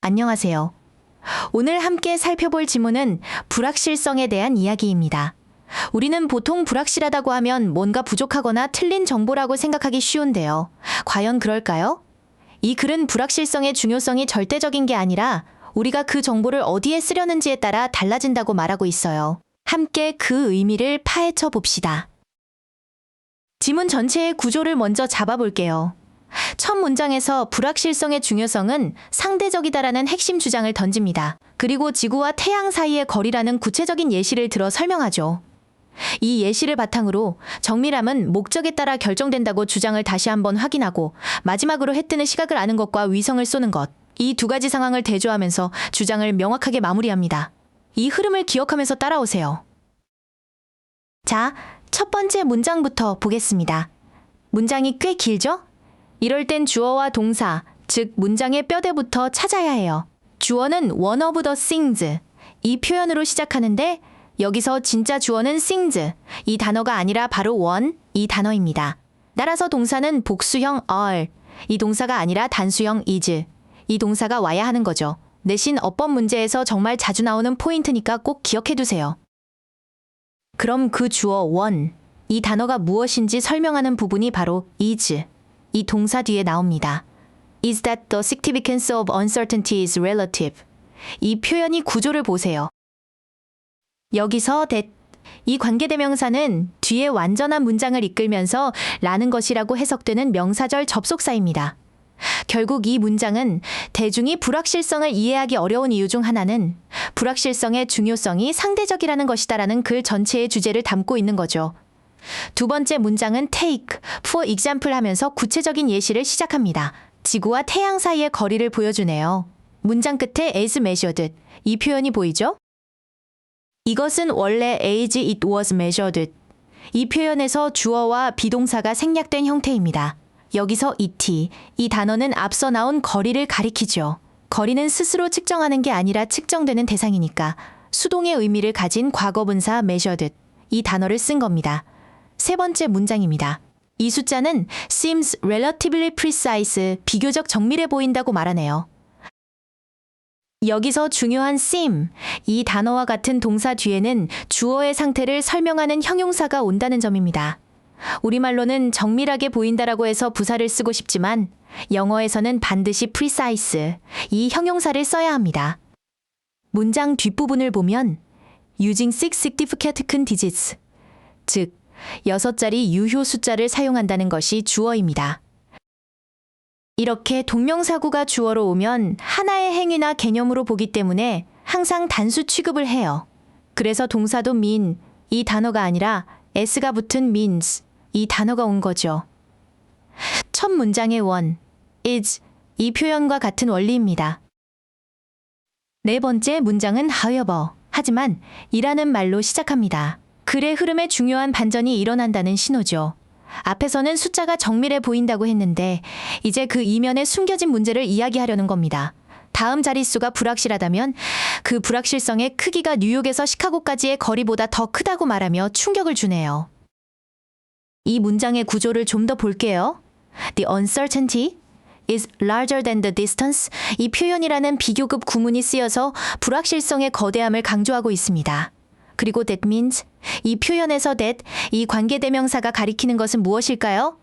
안녕하세요. 오늘 함께 살펴볼 지문은 불확실성에 대한 이야기입니다. 우리는 보통 불확실하다고 하면 뭔가 부족하거나 틀린 정보라고 생각하기 쉬운데요. 과연 그럴까요? 이 글은 불확실성의 중요성이 절대적인 게 아니라 우리가 그 정보를 어디에 쓰려는지에 따라 달라진다고 말하고 있어요. 함께 그 의미를 파헤쳐 봅시다. 지문 전체의 구조를 먼저 잡아볼게요. 첫 문장에서 불확실성의 중요성은 상대적이다라는 핵심 주장을 던집니다. 그리고 지구와 태양 사이의 거리라는 구체적인 예시를 들어 설명하죠. 이 예시를 바탕으로 정밀함은 목적에 따라 결정된다고 주장을 다시 한번 확인하고 마지막으로 해 뜨는 시각을 아는 것과 위성을 쏘는 것, 이 두 가지 상황을 대조하면서 주장을 명확하게 마무리합니다. 이 흐름을 기억하면서 따라오세요. 자, 첫 번째 문장부터 보겠습니다. 문장이 꽤 길죠? 이럴 땐 주어와 동사, 즉 문장의 뼈대부터 찾아야 해요. 주어는 one of the things, 이 표현으로 시작하는데 여기서 진짜 주어는 things, 이 단어가 아니라 바로 one, 이 단어입니다. 따라서 동사는 복수형 are, 이 동사가 아니라 단수형 is, 이 동사가 와야 하는 거죠. 내신 어법 문제에서 정말 자주 나오는 포인트니까 꼭 기억해두세요. 그럼 그 주어 one, 이 단어가 무엇인지 설명하는 부분이 바로 is, 이 동사 뒤에 나옵니다. Is that the significance of uncertainty is relative? 이 표현이 구조를 보세요. 여기서 that, 이 관계대명사는 뒤에 완전한 문장을 이끌면서 라는 것이라고 해석되는 명사절 접속사입니다. 결국 이 문장은 대중이 불확실성을 이해하기 어려운 이유 중 하나는 불확실성의 중요성이 상대적이라는 것이다라는 글 전체의 주제를 담고 있는 거죠. 두 번째 문장은 take, for example 하면서 구체적인 예시를 시작합니다. 지구와 태양 사이의 거리를 보여주네요. 문장 끝에 as measured, 이 표현이 보이죠? 이것은 원래 as it was measured. 이 표현에서 주어와 비동사가 생략된 형태입니다. 여기서 it, 이 단어는 앞서 나온 거리를 가리키죠. 거리는 스스로 측정하는 게 아니라 측정되는 대상이니까 수동의 의미를 가진 과거분사 measured, 이 단어를 쓴 겁니다. 세 번째 문장입니다. 이 숫자는 seems relatively precise, 비교적 정밀해 보인다고 말하네요. 여기서 중요한 seem, 이 단어와 같은 동사 뒤에는 주어의 상태를 설명하는 형용사가 온다는 점입니다. 우리말로는 정밀하게 보인다라고 해서 부사를 쓰고 싶지만 영어에서는 반드시 precise, 이 형용사를 써야 합니다. 문장 뒷부분을 보면 using six significant digits, 즉 6자리 유효 숫자를 사용한다는 것이 주어입니다. 이렇게 동명사구가 주어로 오면 하나의 행위나 개념으로 보기 때문에 항상 단수 취급을 해요. 그래서 동사도 mean, 이 단어가 아니라 s가 붙은 means, 이 단어가 온 거죠. 첫 문장의 one, is, 이 표현과 같은 원리입니다. 네 번째 문장은 however, 하지만 이라는 말로 시작합니다. 글의 흐름에 중요한 반전이 일어난다는 신호죠. 앞에서는 숫자가 정밀해 보인다고 했는데 이제 그 이면에 숨겨진 문제를 이야기하려는 겁니다. 다음 자릿수가 불확실하다면 그 불확실성의 크기가 뉴욕에서 시카고까지의 거리보다 더 크다고 말하며 충격을 주네요. 이 문장의 구조를 좀 더 볼게요. The uncertainty is larger than the distance, 이 표현이라는 비교급 구문이 쓰여서 불확실성의 거대함을 강조하고 있습니다. 그리고 that means, 이 표현에서 that, 이 관계대명사가 가리키는 것은 무엇일까요?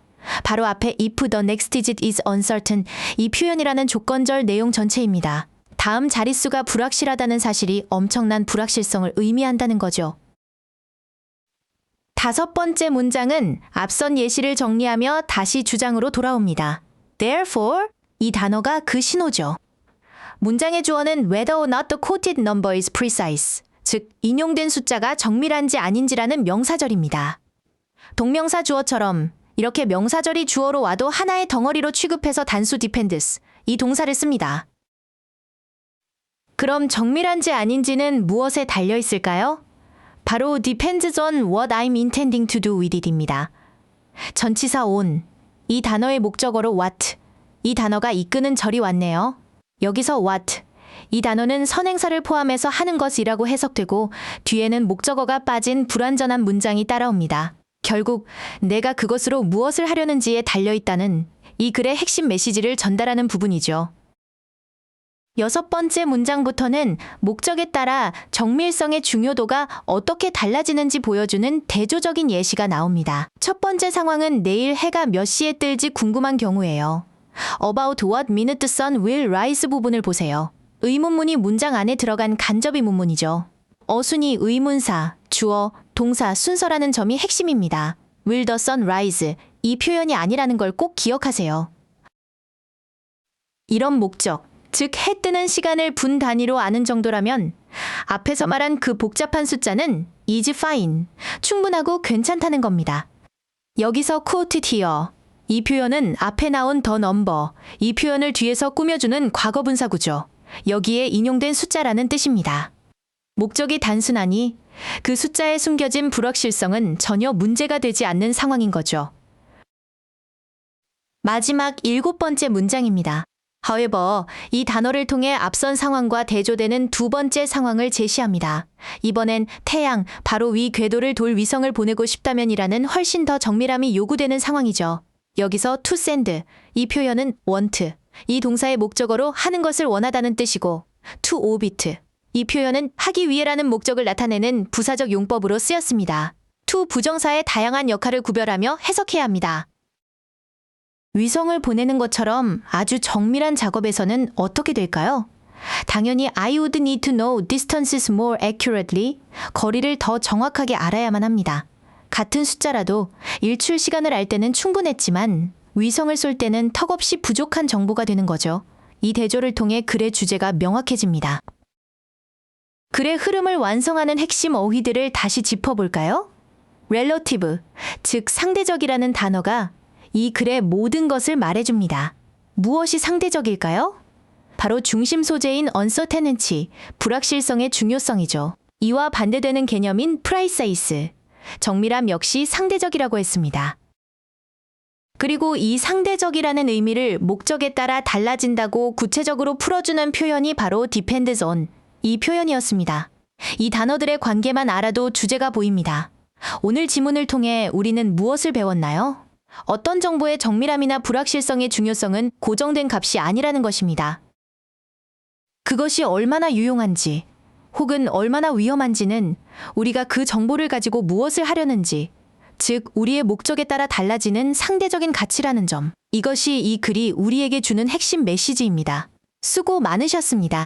바로 앞에 if the next digit is uncertain, 이 표현이라는 조건절 내용 전체입니다. 다음 자릿수가 불확실하다는 사실이 엄청난 불확실성을 의미한다는 거죠. 다섯 번째 문장은 앞선 예시를 정리하며 다시 주장으로 돌아옵니다. Therefore, 이 단어가 그 신호죠. 문장의 주어는 whether or not the quoted number is precise, 즉 인용된 숫자가 정밀한지 아닌지라는 명사절입니다. 동명사 주어처럼 이렇게 명사절이 주어로 와도 하나의 덩어리로 취급해서 단수 depends, 이 동사를 씁니다. 그럼 정밀한지 아닌지는 무엇에 달려 있을까요? 바로 depends on what I'm intending to do with it입니다. 전치사 on, 이 단어의 목적어로 what, 이 단어가 이끄는 절이 왔네요. 여기서 what, 이 단어는 선행사를 포함해서 하는 것이라고 해석되고 뒤에는 목적어가 빠진 불완전한 문장이 따라옵니다. 결국 내가 그것으로 무엇을 하려는지에 달려있다는 이 글의 핵심 메시지를 전달하는 부분이죠. 6번째 문장부터는 목적에 따라 정밀성의 중요도가 어떻게 달라지는지 보여주는 대조적인 예시가 나옵니다. 첫 번째 상황은 내일 해가 몇 시에 뜰지 궁금한 경우예요. About what minute the sun will rise 부분을 보세요. 의문문이 문장 안에 들어간 간접의 문문이죠. 어순이 의문사, 주어, 동사 순서라는 점이 핵심입니다. Will the sun rise? 이 표현이 아니라는 걸 꼭 기억하세요. 이런 목적, 즉 해 뜨는 시간을 분 단위로 아는 정도라면 앞에서 말한 그 복잡한 숫자는 is fine, 충분하고 괜찮다는 겁니다. 여기서 quoted here, 이 표현은 앞에 나온 the number, 이 표현을 뒤에서 꾸며주는 과거분사구죠. 여기에 인용된 숫자라는 뜻입니다. 목적이 단순하니 그 숫자에 숨겨진 불확실성은 전혀 문제가 되지 않는 상황인 거죠. 마지막 7번째 문장입니다. However, 이 단어를 통해 앞선 상황과 대조되는 두 번째 상황을 제시합니다. 이번엔 태양, 바로 위 궤도를 돌 위성을 보내고 싶다면이라는 훨씬 더 정밀함이 요구되는 상황이죠. 여기서 to send, 이 표현은 want, 이 동사의 목적어로 하는 것을 원하다는 뜻이고 to orbit, 이 표현은 하기 위해라는 목적을 나타내는 부사적 용법으로 쓰였습니다. to 부정사의 다양한 역할을 구별하며 해석해야 합니다. 위성을 보내는 것처럼 아주 정밀한 작업에서는 어떻게 될까요? 당연히 I would need to know distances more accurately. 거리를 더 정확하게 알아야만 합니다. 같은 숫자라도 일출 시간을 알 때는 충분했지만 위성을 쏠 때는 턱없이 부족한 정보가 되는 거죠. 이 대조를 통해 글의 주제가 명확해집니다. 글의 흐름을 완성하는 핵심 어휘들을 다시 짚어볼까요? relative, 즉 상대적이라는 단어가 이 글의 모든 것을 말해줍니다. 무엇이 상대적일까요? 바로 중심 소재인 uncertainty, 불확실성의 중요성이죠. 이와 반대되는 개념인 precise, 정밀함 역시 상대적이라고 했습니다. 그리고 이 상대적이라는 의미를 목적에 따라 달라진다고 구체적으로 풀어주는 표현이 바로 depends on, 이 표현이었습니다. 이 단어들의 관계만 알아도 주제가 보입니다. 오늘 지문을 통해 우리는 무엇을 배웠나요? 어떤 정보의 정밀함이나 불확실성의 중요성은 고정된 값이 아니라는 것입니다. 그것이 얼마나 유용한지, 혹은 얼마나 위험한지는 우리가 그 정보를 가지고 무엇을 하려는지, 즉 우리의 목적에 따라 달라지는 상대적인 가치라는 점, 이것이 이 글이 우리에게 주는 핵심 메시지입니다. 수고 많으셨습니다.